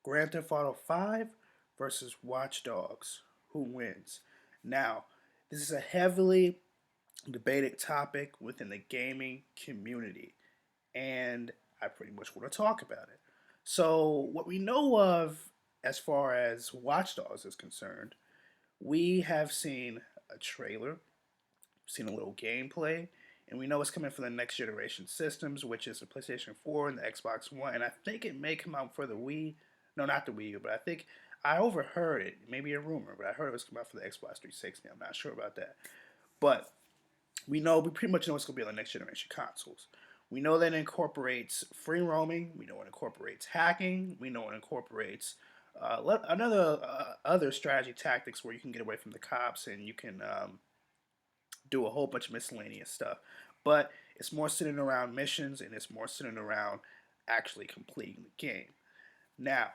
Grand Theft Auto 5 versus Watch Dogs. Who wins? Now, this is a heavily debated topic within the gaming community, and I pretty much want to talk about it. So, what we know of as far as Watch Dogs is concerned, we have seen a trailer, seen a little gameplay, and we know it's coming for the next generation systems, which is the PlayStation 4 and the Xbox One, and I think it may come out for the Wii. No, not the Wii U, but I think I overheard it. Maybe a rumor, but I heard it was coming out for the Xbox 360. I'm not sure about that. But we pretty much know it's going to be on the next generation consoles. We know that it incorporates free roaming. We know it incorporates hacking. We know it incorporates other strategy tactics where you can get away from the cops and you can do a whole bunch of miscellaneous stuff. But it's more centered around missions and it's more centered around actually completing the game. Now,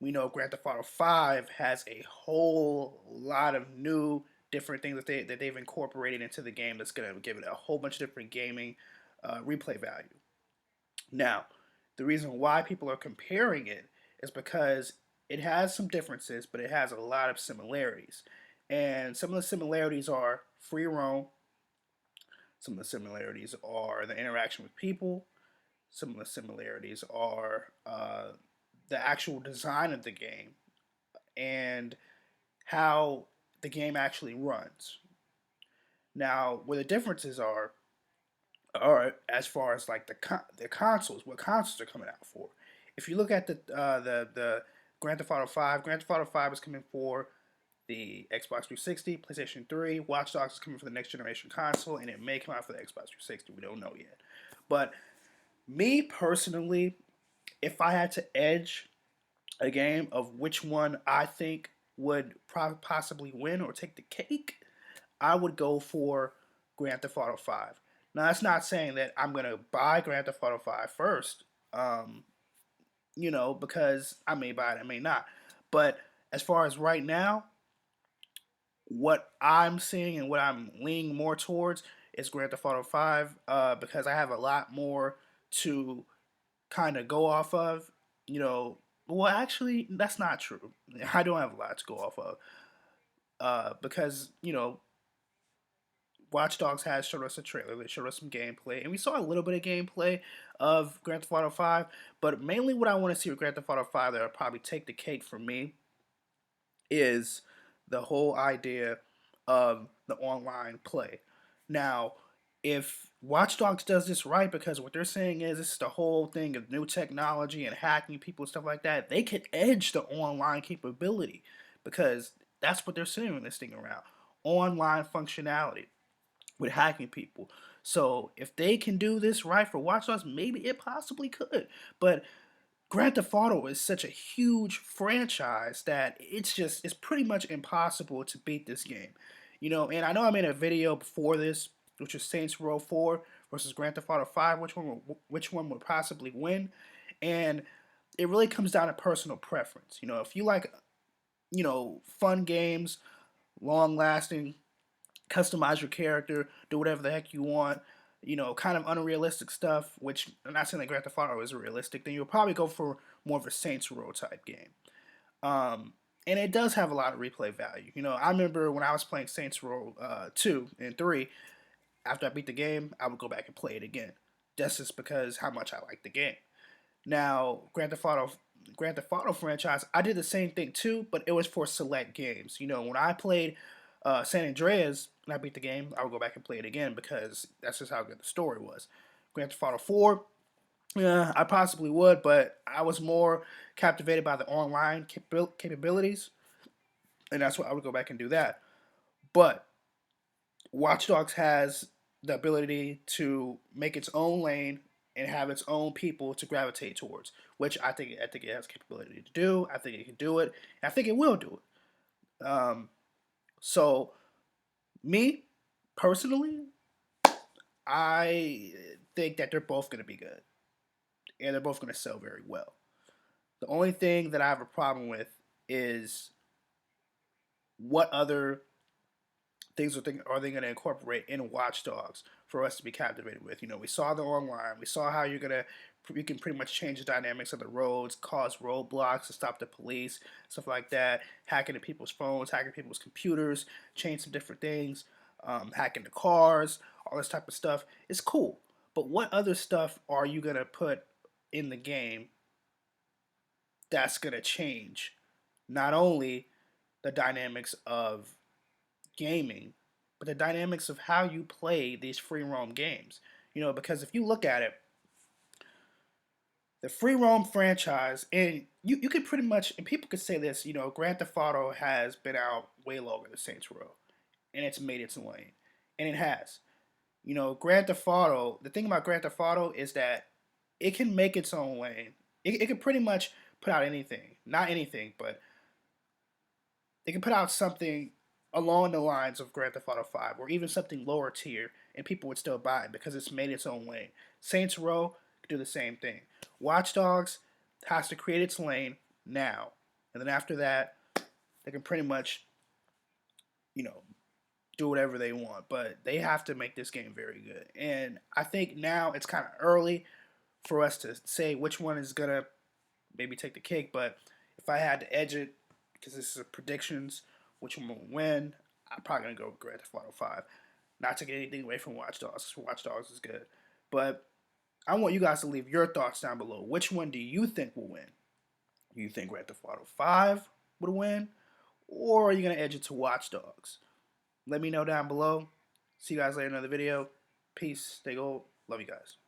we know Grand Theft Auto 5 has a whole lot of new different things that they've incorporated into the game that's going to give it a whole bunch of different gaming replay value. Now, the reason why people are comparing it is because it has some differences, but it has a lot of similarities. And some of the similarities are free roam. Some of the similarities are the interaction with people. Some of the similarities are the actual design of the game and how the game actually runs. Now, where the differences are as far as like the consoles, what consoles are coming out for. If you look at the Grand Theft Auto 5, Grand Theft Auto 5 is coming for the Xbox 360, PlayStation 3. Watch Dogs is coming for the next generation console, and it may come out for the Xbox 360. We don't know yet. But me personally, if I had to edge a game of which one I think would possibly win or take the cake, I would go for Grand Theft Auto 5. Now, that's not saying that I'm going to buy Grand Theft Auto 5 first, because I may buy it, I may not. But as far as right now, what I'm seeing and what I'm leaning more towards is Grand Theft Auto 5 because I have a lot more to kind of go off of. Well, actually, that's not true. I don't have a lot to go off of because, Watch Dogs has showed us a trailer. They showed us some gameplay, and we saw a little bit of gameplay of Grand Theft Auto 5. But mainly, what I want to see with Grand Theft Auto 5 that will probably take the cake for me is the whole idea of the online play. Now, if Watch Dogs does this right, because what they're saying is this is the whole thing of new technology and hacking people and stuff like that, they could edge the online capability because that's what they're saying this thing around online functionality with hacking people. So if they can do this right for Watch Dogs, maybe it possibly could. But Grand Theft Auto is such a huge franchise that it's pretty much impossible to beat this game. And I know I made a video before this, which was Saints Row 4 versus Grand Theft Auto 5, which one would possibly win, and it really comes down to personal preference. If you like, fun games, long lasting, customize your character, do whatever the heck you want, kind of unrealistic stuff, which I'm not saying that Grand Theft Auto is realistic, then you'll probably go for more of a Saints Row type game. And it does have a lot of replay value. I remember when I was playing Saints Row 2 and 3, after I beat the game, I would go back and play it again. That's just because how much I like the game. Now, Grand Theft Auto franchise, I did the same thing too, but it was for select games. When I played San Andreas and I beat the game, I would go back and play it again because that's just how good the story was. Grand Theft Auto 4, yeah, I possibly would, but I was more captivated by the online capabilities, and that's why I would go back and do that. But Watch Dogs has the ability to make its own lane and have its own people to gravitate towards, which I think it has capability to do. I think it can do it. And I think it will do it. So me personally, I think that they're both going to be good and they're both going to sell very well. The only thing that I have a problem with is what other things are they going to incorporate in Watch Dogs for us to be captivated with? We saw the online, we saw how you're going to You can pretty much change the dynamics of the roads, cause roadblocks to stop the police, stuff like that. Hacking into people's phones, hacking people's computers, change some different things, hacking the cars, all this type of stuff. It's cool. But what other stuff are you gonna put in the game that's gonna change not only the dynamics of gaming, but the dynamics of how you play these free roam games? Because if you look at it, the free roam franchise, and you could pretty much, and people could say this, Grand Theft Auto has been out way longer than Saints Row, and it's made its lane, and it has. Grand Theft Auto. The thing about Grand Theft Auto is that it can make its own lane. It can pretty much put out anything, not anything, but it can put out something along the lines of Grand Theft Auto 5, or even something lower tier, and people would still buy it because it's made its own lane. Saints Row could do the same thing. Watch Dogs has to create its lane now, and then after that, they can pretty much, you know, do whatever they want. But they have to make this game very good, and I think now it's kind of early for us to say which one is gonna maybe take the cake. But if I had to edge it, because this is a predictions, which one will win, I'm probably gonna go with Grand Theft Auto 5. Not to get anything away from Watch Dogs, because Watch Dogs is good. But I want you guys to leave your thoughts down below. Which one do you think will win? Do you think Grand Theft Auto 5 would win? Or are you going to edge it to Watch Dogs? Let me know down below. See you guys later in another video. Peace. Stay gold. Love you guys.